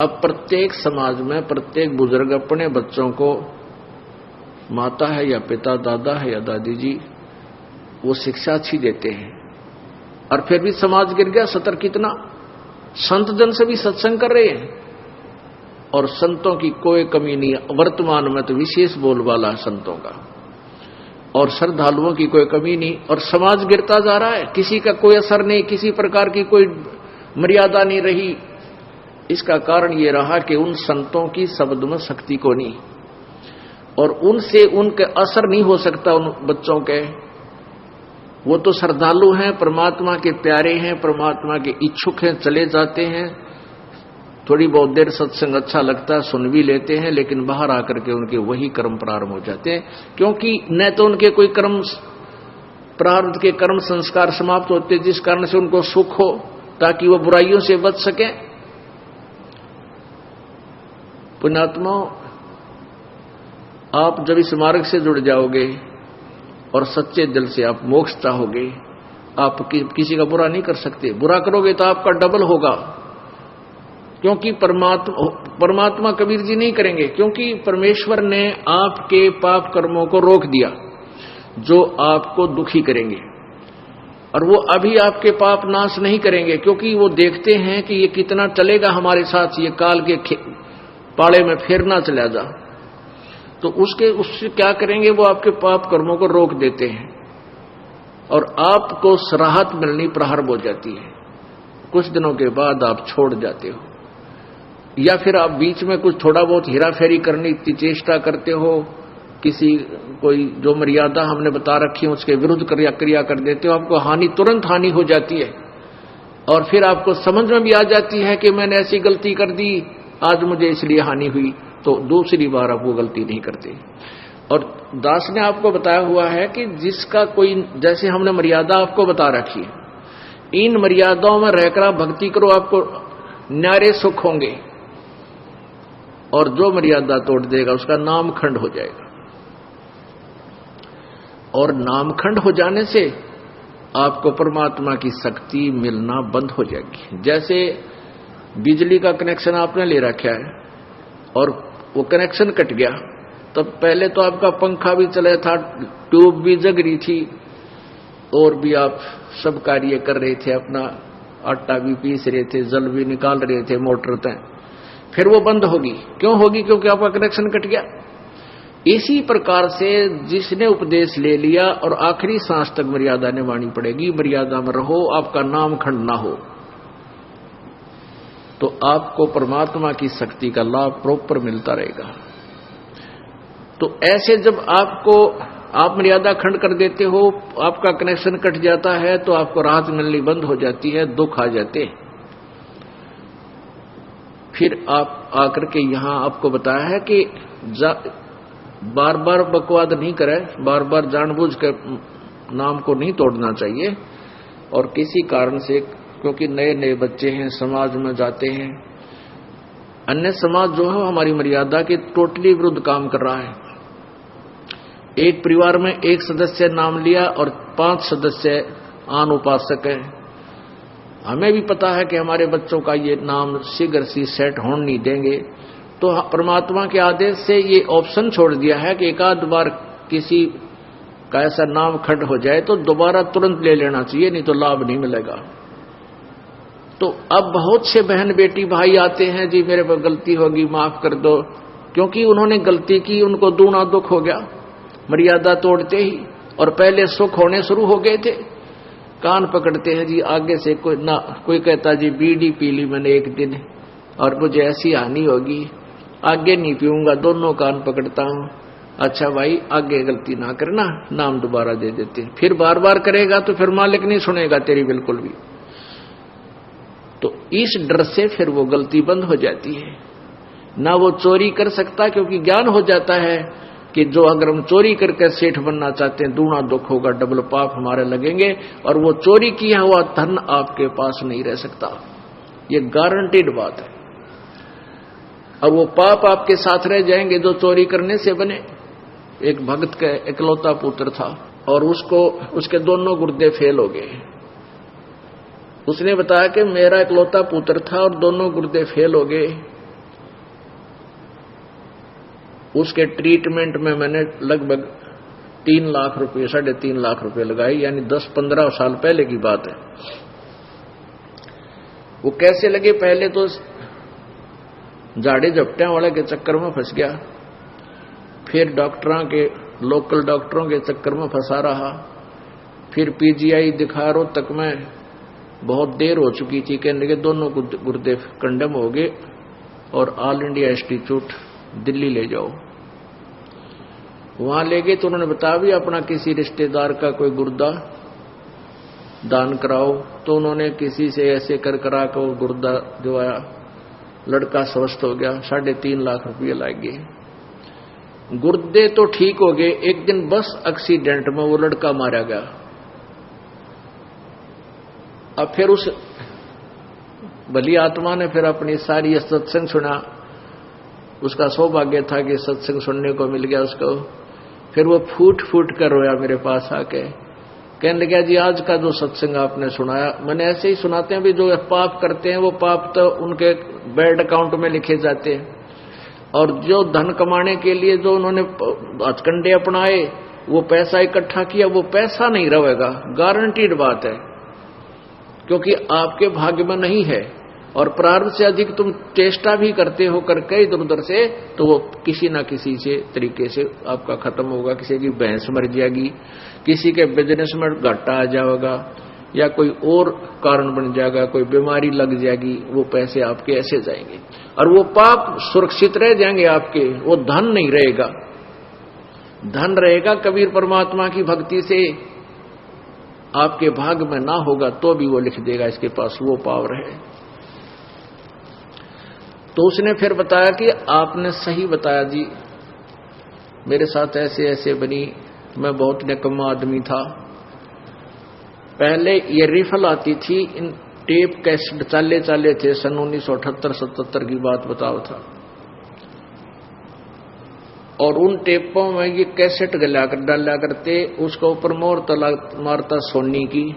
अब प्रत्येक समाज में प्रत्येक बुजुर्ग अपने बच्चों को, माता है या पिता, दादा है या दादी जी, वो शिक्षा अच्छी देते हैं, और फिर भी समाज गिर गया। सतर कितना संत जन से भी सत्संग कर रहे हैं, और संतों की कोई कमी नहीं। वर्तमान में तो विशेष बोलबाला संतों का, और श्रद्धालुओं की कोई कमी नहीं, और समाज गिरता जा रहा है। किसी का कोई असर नहीं, किसी प्रकार की कोई मर्यादा नहीं रही। इसका कारण ये रहा कि उन संतों की शब्द में शक्ति को नहीं, और उनसे उनके असर नहीं हो सकता उन बच्चों के। वो तो श्रद्धालु हैं, परमात्मा के प्यारे हैं, परमात्मा के इच्छुक हैं, चले जाते हैं, थोड़ी बहुत देर सत्संग अच्छा लगता है, सुन भी लेते हैं, लेकिन बाहर आकर के उनके वही कर्म प्रारंभ हो जाते हैं। क्योंकि न तो उनके कोई कर्म, प्रारब्ध के कर्म संस्कार समाप्त होते जिस कारण से उनको सुख हो, ताकि वो बुराइयों से बच सके। पुण्यात्मा, आप जब इस मार्ग से जुड़ जाओगे और सच्चे दिल से आप मोक्ष चाहोगे, आप किसी का बुरा नहीं कर सकते। बुरा करोगे तो आपका डबल होगा, क्योंकि परमात्मा कबीर जी नहीं करेंगे, क्योंकि परमेश्वर ने आपके पाप कर्मों को रोक दिया जो आपको दुखी करेंगे, और वो अभी आपके पाप नाश नहीं करेंगे, क्योंकि वो देखते हैं कि ये कितना चलेगा हमारे साथ, ये काल के पाले में फिर ना चला जा। तो उससे क्या करेंगे, वो आपके पाप कर्मों को रोक देते हैं, और आपको राहत मिलनी प्रारंभ हो जाती है। कुछ दिनों के बाद आप छोड़ जाते हो, या फिर आप बीच में कुछ थोड़ा बहुत हेरा फेरी करने की चेष्टा करते हो, किसी कोई जो मर्यादा हमने बता रखी है उसके विरुद्ध क्रिया कर देते हो, आपको हानि, तुरंत हानि हो जाती है, और फिर आपको समझ में भी आ जाती है कि मैंने ऐसी गलती कर दी, आज मुझे इसलिए हानि हुई, तो दूसरी बार आप वो गलती नहीं करते। और दास ने आपको बताया हुआ है कि जिसका कोई, जैसे हमने मर्यादा आपको बता रखी है, इन मर्यादाओं में रहकर आप भक्ति करो, आपको न्यारे सुख होंगे, और जो मर्यादा तोड़ देगा उसका नामखंड हो जाएगा, और नामखंड हो जाने से आपको परमात्मा की शक्ति मिलना बंद हो जाएगी। जैसे बिजली का कनेक्शन आपने ले रखा है और वो कनेक्शन कट गया, तब पहले तो आपका पंखा भी चला था, ट्यूब भी जग रही थी, और भी आप सब कार्य कर रहे थे, अपना आटा भी पीस रहे थे, जल भी निकाल रहे थे मोटर तक, फिर वो बंद होगी। क्यों होगी? क्योंकि आपका कनेक्शन कट गया। इसी प्रकार से जिसने उपदेश ले लिया और आखिरी सांस तक मर्यादा निभानी पड़ेगी, मर्यादा में रहो, आपका नाम खंड ना हो, तो आपको परमात्मा की शक्ति का लाभ प्रॉपर मिलता रहेगा। तो ऐसे जब आप मर्यादा खंड कर देते हो, आपका कनेक्शन कट जाता है, तो आपको राहत मिलनी बंद हो जाती है, दुख आ जाते हैं। फिर आप आकर के यहां आपको बताया है कि बार बार बकवाद नहीं करे, बार बार जानबूझ कर नाम को नहीं तोड़ना चाहिए, और किसी कारण से, क्योंकि नए नए बच्चे हैं, समाज में जाते हैं, अन्य समाज जो है हमारी मर्यादा के टोटली विरुद्ध काम कर रहा है। एक परिवार में एक सदस्य नाम लिया और 5 सदस्य आन उपासक है। हमें भी पता है कि हमारे बच्चों का ये नाम शीघ्र सी सेट होने नहीं देंगे, तो परमात्मा के आदेश से ये ऑप्शन छोड़ दिया है कि एक आध बार किसी का ऐसा नाम खंड हो जाए तो दोबारा तुरंत ले लेना चाहिए, नहीं तो लाभ नहीं मिलेगा। तो अब बहुत से बहन बेटी भाई आते हैं, जी मेरे पर गलती होगी, माफ कर दो, क्योंकि उन्होंने गलती की, उनको दूना दुख हो गया मर्यादा तोड़ते ही, और पहले सुख होने शुरू हो गए थे। कान पकड़ते हैं जी, आगे से कोई कहता जी बीड़ी पी ली मैंने एक दिन और मुझे ऐसी हानि होगी, आगे नहीं पीऊंगा, दोनों कान पकड़ता हूं। अच्छा भाई, आगे गलती ना करना, नाम दोबारा दे देते। फिर बार बार करेगा तो फिर मालिक नहीं सुनेगा तेरी बिल्कुल भी। तो इस डर से फिर वो गलती बंद हो जाती है, ना वो चोरी कर सकता, क्योंकि ज्ञान हो जाता है कि जो अगर हम चोरी करके सेठ बनना चाहते हैं, दूना दुख होगा, डबल पाप हमारे लगेंगे, और वो चोरी किया हुआ धन आपके पास नहीं रह सकता, ये गारंटीड बात है। और वो पाप आपके साथ रह जाएंगे जो चोरी करने से बने। एक भक्त का इकलौता पुत्र था और उसके दोनों गुर्दे फेल हो गए। उसने बताया कि मेरा इकलौता पुत्र था और दोनों गुर्दे फेल हो गए, उसके ट्रीटमेंट में मैंने लगभग 3 लाख रुपए, 3.5 लाख रुपए लगाए, यानी 10-15 साल पहले की बात है। वो कैसे लगे? पहले तो झाड़े झपटे वाले के चक्कर में फंस गया, फिर डॉक्टरों के, लोकल डॉक्टरों के चक्कर में फंसा रहा, फिर पीजीआई दिखा रोहतक में बहुत देर हो चुकी थी, कहने के दोनों गुर्दे कंडम हो गए और ऑल इंडिया इंस्टीट्यूट दिल्ली ले जाओ। वहां ले गए तो उन्होंने बताया भी अपना किसी रिश्तेदार का कोई गुर्दा दान कराओ, तो उन्होंने किसी से ऐसे कर करा कर गुर्दा दिवाया, लड़का स्वस्थ हो गया, 3.5 लाख रुपये लग गए। गुर्दे तो ठीक हो गए, एक दिन बस एक्सीडेंट में वो लड़का मारा गया। अब फिर उस भली आत्मा ने फिर अपनी सारी सत्संग सुना, उसका सौभाग्य था कि सत्संग सुनने को मिल गया उसको। फिर वो फूट फूट कर रोया मेरे पास आके, कहने लगा जी आज का जो सत्संग आपने सुनाया, मैंने ऐसे ही सुनाते हैं भी जो पाप करते हैं वो पाप तो उनके बैड अकाउंट में लिखे जाते हैं, और जो धन कमाने के लिए जो उन्होंने हथकंडे अपनाए, वो पैसा इकट्ठा किया, वो पैसा नहीं रहेगा, गारंटीड बात है, क्योंकि आपके भाग्य में नहीं है। और प्रारब्ध से अधिक तुम चेष्टा भी करते हो करके इधर उधर से, तो वो किसी ना किसी से तरीके से आपका खत्म होगा। किसी की भैंस मर जाएगी, किसी के बिजनेस में घाटा आ जाएगा, या कोई और कारण बन जाएगा, कोई बीमारी लग जाएगी, वो पैसे आपके ऐसे जाएंगे और वो पाप सुरक्षित रह जाएंगे आपके, वो धन नहीं रहेगा। धन रहेगा कबीर परमात्मा की भक्ति से, आपके भाग में ना होगा तो भी वो लिख देगा इसके पास वो पावर है। तो उसने फिर बताया कि आपने सही बताया जी, मेरे साथ ऐसे ऐसे बनी, मैं बहुत निकम्मा आदमी था। पहले ये रिफल आती थी, इन टेप कैसेट चाले थे, सन 1978-77 की बात बताओ था, और उन टेपों में ये कैसेट डाला करते, उसके ऊपर मोहर मारता सोनी की,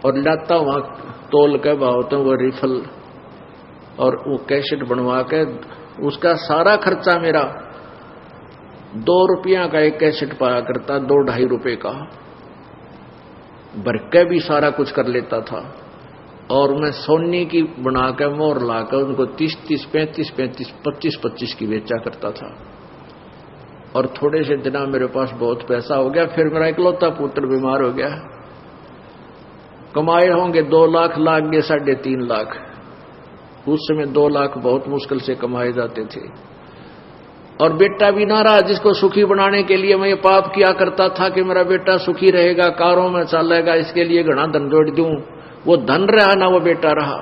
और लाता वहां तोल के भाव तो वो रिफल और वो कैसेट बनवा के, उसका सारा खर्चा मेरा 2 रुपया का एक कैसेट पाया करता, 2-2.5 रुपए का भर के भी सारा कुछ कर लेता था। और मैं सोनी की बना के मोहर लाकर उनको 30-30, 35-35, 25-25 की बेचा करता था। और थोड़े से दिना मेरे पास बहुत पैसा हो गया। फिर मेरा इकलौता पुत्र बीमार हो गया, कमाए होंगे 2 लाख, लाग गए 3.5 लाख। उस समय 2 लाख बहुत मुश्किल से कमाए जाते थे। और बेटा भी ना रहा, जिसको सुखी बनाने के लिए मैं ये पाप किया करता था कि मेरा बेटा सुखी रहेगा, कारों में चलेगा, इसके लिए घना धन जोड़ दूं, वो धन रहा ना वो बेटा रहा।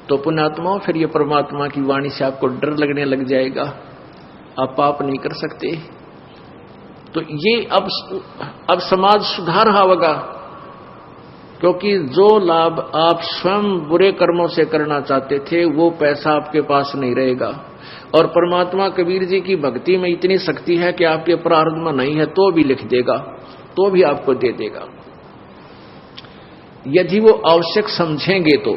तो पुण्यात्मा, फिर ये परमात्मा की वाणी से आपको डर लगने लग जाएगा, आप पाप नहीं कर सकते। तो ये अब समाज सुधार होगा, क्योंकि जो लाभ आप स्वयं बुरे कर्मों से करना चाहते थे वो पैसा आपके पास नहीं रहेगा। और परमात्मा कबीर जी की भक्ति में इतनी शक्ति है कि आपके प्रारब्ध में नहीं है तो भी लिख देगा, तो भी आपको दे देगा, यदि वो आवश्यक समझेंगे तो।